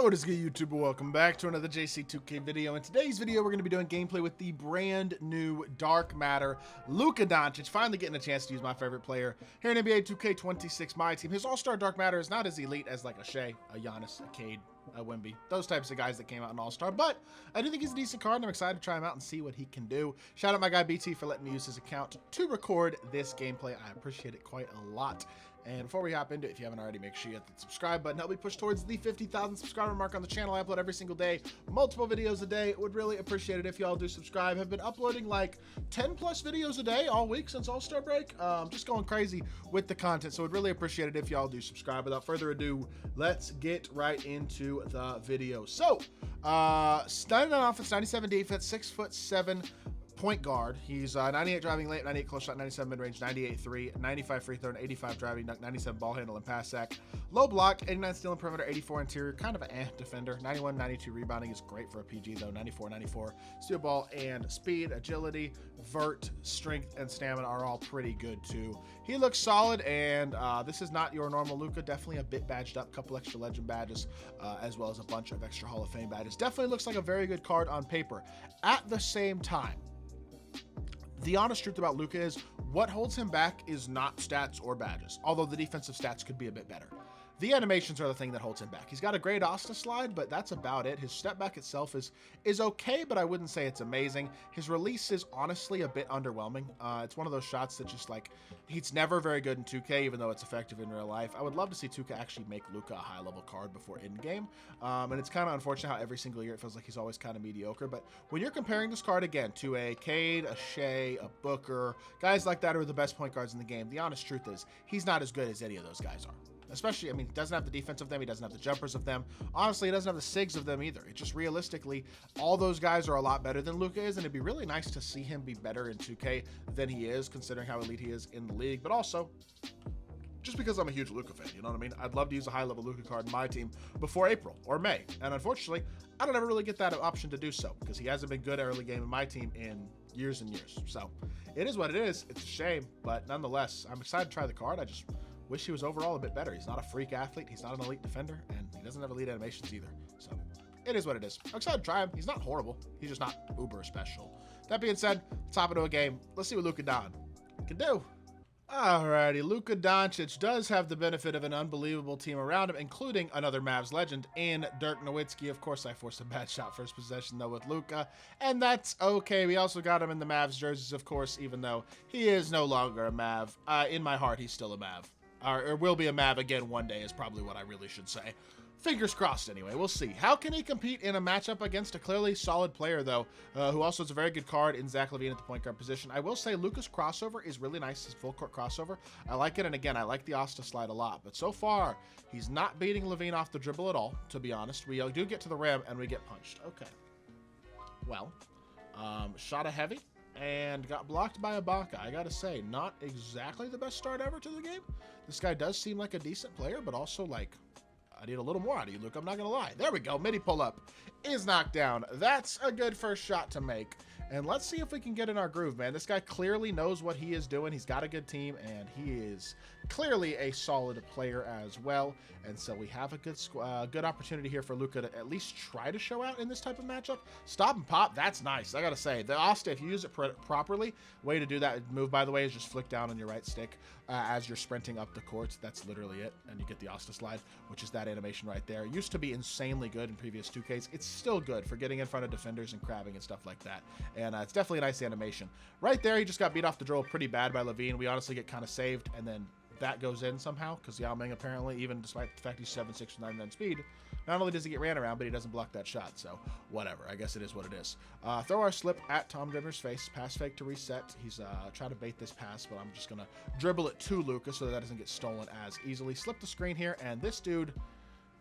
What is good, YouTube? Welcome back to another JC2K video. In today's video, we're going to be doing gameplay with the brand new Dark Matter LUKA DONCIC. Finally getting a chance to use my favorite player here in NBA 2K26 MyTEAM. His all-star Dark Matter is not as elite as like a Shea, a Giannis, a Cade, a Wemby, those types of guys that came out in All-Star, but I do think he's a decent card, and I'm excited to try him out and see what he can do. Shout out my guy BT for letting me use his account to record this gameplay. I appreciate it quite a lot. And before we hop into it, if you haven't already, make sure you hit the subscribe button. Help me push towards the 50,000 subscriber mark on the channel. I upload every single day, multiple videos a day. Would really appreciate it if y'all do subscribe. Have been uploading like 10 plus videos a day all week since All-Star break. Just going crazy with the content, so would really appreciate it if y'all do subscribe. Without further ado, let's get right into the video. So, starting on offense, 97 defense, 6'7" point guard. He's 98 driving late, 98 close shot, 97 mid-range, 98 3, 95 free throw, and 85 driving, 97 ball handle and pass sack. Low block, 89 steal and perimeter, 84 interior, kind of an defender. 91, 92 rebounding is great for a PG though. 94, 94 steal ball and speed, agility, vert, strength, and stamina are all pretty good too. He looks solid, and this is not your normal LUKA. Definitely a bit badged up, couple extra legend badges, as well as a bunch of extra Hall of Fame badges. Definitely looks like a very good card on paper. At the same time, the honest truth about LUKA is what holds him back is not stats or badges, although the defensive stats could be a bit better. The animations are the thing that holds him back. He's got a great Asta slide, but that's about it. His step back itself is okay, but I wouldn't say it's amazing. His release is honestly a bit underwhelming. It's one of those shots that just like, he's never very good in 2K, even though it's effective in real life. I would love to see 2K actually make LUKA a high-level card before in-game. And it's kind of unfortunate how every single year it feels like he's always kind of mediocre. But when you're comparing this card again to a Cade, a Shea, a Booker, guys like that are the best point guards in the game, the honest truth is he's not as good as any of those guys are. Especially, I mean, he doesn't have the defense of them. He doesn't have the jumpers of them. Honestly, he doesn't have the SIGs of them either. It just realistically, all those guys are a lot better than LUKA is, and it'd be really nice to see him be better in 2K than he is, considering how elite he is in the league. But also, just because I'm a huge LUKA fan, you know what I mean? I'd love to use a high-level LUKA card in my team before April or May. And unfortunately, I don't ever really get that option to do so, because he hasn't been good early game in my team in years and years. So, it is what it is. It's a shame, but nonetheless, I'm excited to try the card. I just wish he was overall a bit better. He's not a freak athlete. He's not an elite defender, and he doesn't have elite animations either. So it is what it is. I'm excited to try him. He's not horrible. He's just not uber special. That being said, let's hop into a game. Let's see what LUKA Don can do. Alrighty, LUKA DONCIC does have the benefit of an unbelievable team around him, including another Mavs legend in Dirk Nowitzki. Of course, I forced a bad shot first possession, though, with LUKA, and that's okay. We also got him in the Mavs jerseys, of course, even though he is no longer a Mav. In my heart, he's still a Mav. Or will be a Mav again one day is probably what I really should say. Fingers crossed anyway. We'll see. How can he compete in a matchup against a clearly solid player, though, who also has a very good card in Zach LaVine at the point guard position? I will say LUKA's crossover is really nice, his full court crossover. I like it, and again, I like the Asta slide a lot. But so far, he's not beating LaVine off the dribble at all, to be honest. We do get to the rim, and we get punched. Okay. Well, shot a heavy and got blocked by Ibaka. I gotta say, not exactly the best start ever to the game. This guy does seem like a decent player, but also like, I need a little more out of you, Luke. I'm not gonna lie. There we go. Midi pull up is knocked down. That's a good first shot to make. And let's see if we can get in our groove, man. This guy clearly knows what he is doing. He's got a good team, and he is clearly a solid player as well. And so we have a good opportunity here for LUKA to at least try to show out in this type of matchup. Stop and pop, that's nice. I gotta say, the Asta, if you use it properly, way to do that move, by the way, is just flick down on your right stick as you're sprinting up the court. That's literally it, and you get the Asta slide, which is that animation right there. It used to be insanely good in previous 2Ks. It's still good for getting in front of defenders and crabbing and stuff like that. And it's definitely a nice animation. Right there, he just got beat off the dribble pretty bad by LaVine. We honestly get kind of saved, and then that goes in somehow, because Yao Ming apparently, even despite the fact he's 7'6" with 99 speed, not only does he get ran around, but he doesn't block that shot. So, whatever. I guess it is what it is. Throw our slip at Tom Dribbler's face. Pass fake to reset. He's trying to bait this pass, but I'm just going to dribble it to LUKA so that doesn't get stolen as easily. Slip the screen here, and this dude...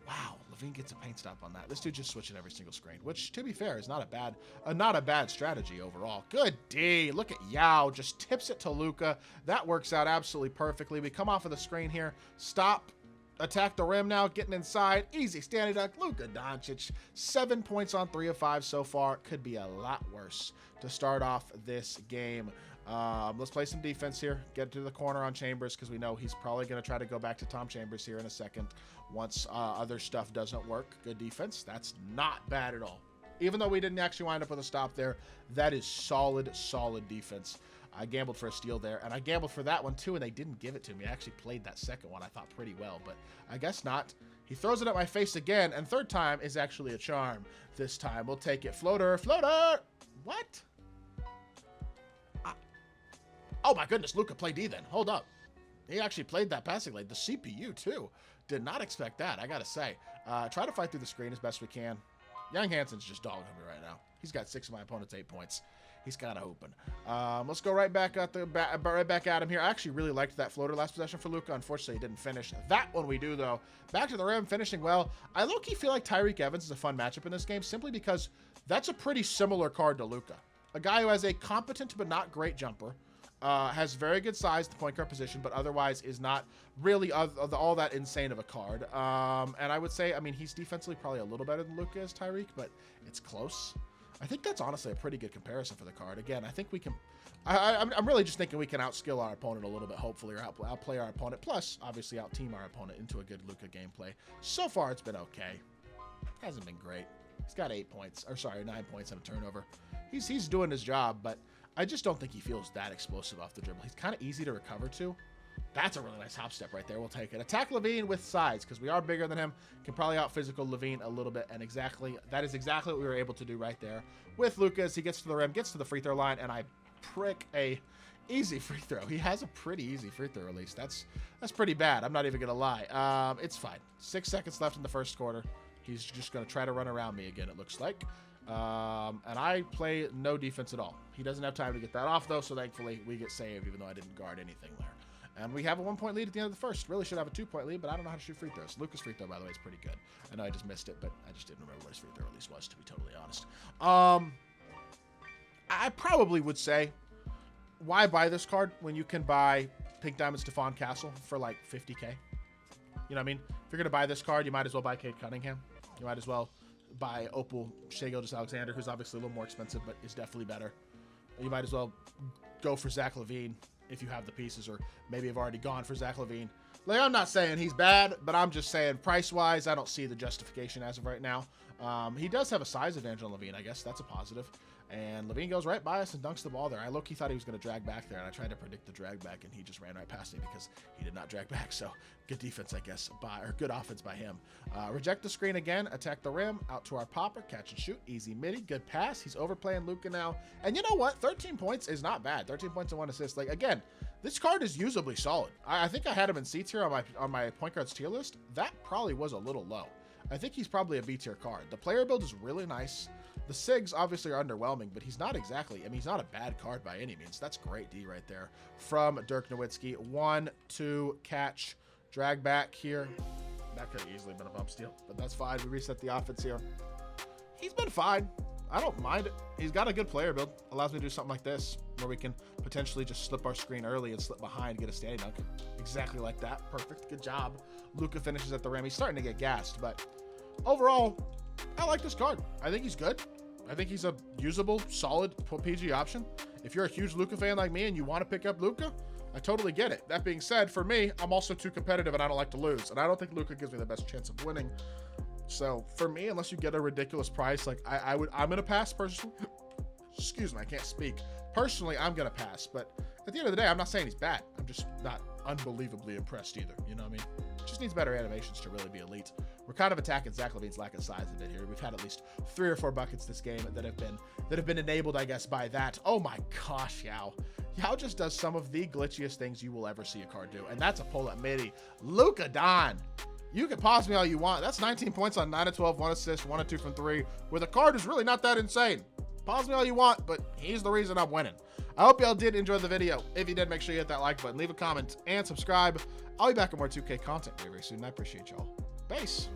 Wow, LaVine gets a paint stop on that. This dude just switching every single screen, which, to be fair, is not a bad strategy overall. Good D. Look at Yao. Just tips it to LUKA. That works out absolutely perfectly. We come off of the screen here. Stop. Attack the rim now. Getting inside. Easy standing duck. LUKA DONCIC. 7 points on 3 of 5 so far. Could be a lot worse to start off this game. Let's play some defense here. Get to the corner on Chambers because we know he's probably going to try to go back to Tom Chambers here in a second once other stuff doesn't work. Good defense. That's not bad at all. Even though we didn't actually wind up with a stop there, that is solid defense. I gambled for a steal there, and I gambled for that one too, and they didn't give it to me. I actually played that second one, I thought, pretty well, but I guess not. He throws it at my face again, and third time is actually a charm. This time, we'll take it. Floater, floater! What? Oh my goodness, Luka played D then. Hold up. He actually played that passing lane. The CPU, too. Did not expect that, I gotta say. Try to fight through the screen as best we can. Young Hansen's just dogging me right now. He's got 6 of my opponent's 8 points. He's kind of open. Let's go right back at him here. I actually really liked that floater last possession for Luka. Unfortunately, he didn't finish. That one we do, though. Back to the rim, finishing well. I low-key feel like Tyreek Evans is a fun matchup in this game simply because that's a pretty similar card to Luka. A guy who has a competent but not great jumper. Has very good size, the point guard position, but otherwise is not really all that insane of a card. And I would say, I mean, he's defensively probably a little better than Luka is, Tyreek, but it's close. I think that's honestly a pretty good comparison for the card. Again, I think we can... I'm really just thinking we can outskill our opponent a little bit, hopefully, or outplay our opponent, plus, obviously, out-team our opponent into a good Luka gameplay. So far, it's been okay. Hasn't been great. He's got 9 points and a turnover. He's doing his job, but I just don't think he feels that explosive off the dribble. He's kind of easy to recover to. That's a really nice hop step right there. We'll take it. Attack Levine with size because we are bigger than him. Can probably out-physical Levine a little bit. And that is exactly what we were able to do right there with Lucas. He gets to the rim, gets to the free throw line, and I prick a easy free throw. He has a pretty easy free throw release. That's pretty bad. I'm not even going to lie. It's fine. 6 seconds left in the first quarter. He's just going to try to run around me again, it looks like. And I play no defense at all. He doesn't have time to get that off, though, so thankfully we get saved, even though I didn't guard anything there. And we have a 1-point lead at the end of the first. Really should have a 2-point lead, but I don't know how to shoot free throws. Lucas' free throw, by the way, is pretty good. I know I just missed it, but I just didn't remember what his free throw release was, to be totally honest. I probably would say, why buy this card when you can buy Pink Diamond Stephon Castle for like 50K? You know what I mean? If you're going to buy this card, you might as well buy Cade Cunningham. You might as well buy Opal Shai Gilgeous-Alexander, who's obviously a little more expensive, but is definitely better. You might as well go for Zach LaVine if you have the pieces, or maybe have already gone for Zach LaVine. Like, I'm not saying he's bad, but I'm just saying price-wise, I don't see the justification as of right now. He does have a size advantage on LaVine, I guess. That's a positive. And LaVine goes right by us and dunks the ball there. I low-key thought he was going to drag back there, and I tried to predict the drag back, and he just ran right past me because he did not drag back. So good defense, I guess, or good offense by him. Reject the screen again, attack the rim, out to our popper, catch and shoot, easy midi, good pass. He's overplaying Luka now. And you know what? 13 points is not bad. 13 points and 1 assist. Like, again, this card is usably solid. I think I had him in C tier on my point guards tier list. That probably was a little low. I think he's probably a B tier card. The player build is really nice. The SIGs obviously are underwhelming, but he's not exactly, I mean, he's not a bad card by any means. That's great D right there from Dirk Nowitzki. 1, 2, catch, drag back here. That could have easily been a bump steal, but that's fine. We reset the offense here. He's been fine. I don't mind it. He's got a good player build. Allows me to do something like this, where we can potentially just slip our screen early and slip behind, get a standing dunk. Exactly like that. Perfect. Good job. Luka finishes at the rim. He's starting to get gassed, but overall, I like this card. I think he's good. I think he's a usable, solid PG option. If you're a huge Luka fan like me and you want to pick up Luka, I totally get it. That being said, for me, I'm also too competitive and I don't like to lose. And I don't think Luka gives me the best chance of winning. So for me, unless you get a ridiculous price, like I'm going to pass personally. Excuse me, I can't speak. Personally, I'm going to pass. But at the end of the day, I'm not saying he's bad. I'm just not unbelievably impressed either. You know what I mean? Just needs better animations to really be elite. We're kind of attacking Zach LaVine's lack of size a bit here. We've had at least 3 or 4 buckets this game that have been enabled, I guess, by that. Oh my gosh, Yao. Yao just does some of the glitchiest things you will ever see a card do, and that's a pull-up midi. Luka Don. You can pause me all you want. That's 19 points on 9 of 12, 1 assist, 1 of 2 from 3, where the card is really not that insane. Pause me all you want, but he's the reason I'm winning. I hope y'all did enjoy the video. If you did, make sure you hit that like button, leave a comment, and subscribe. I'll be back with more 2K content very, very soon. I appreciate y'all. Peace.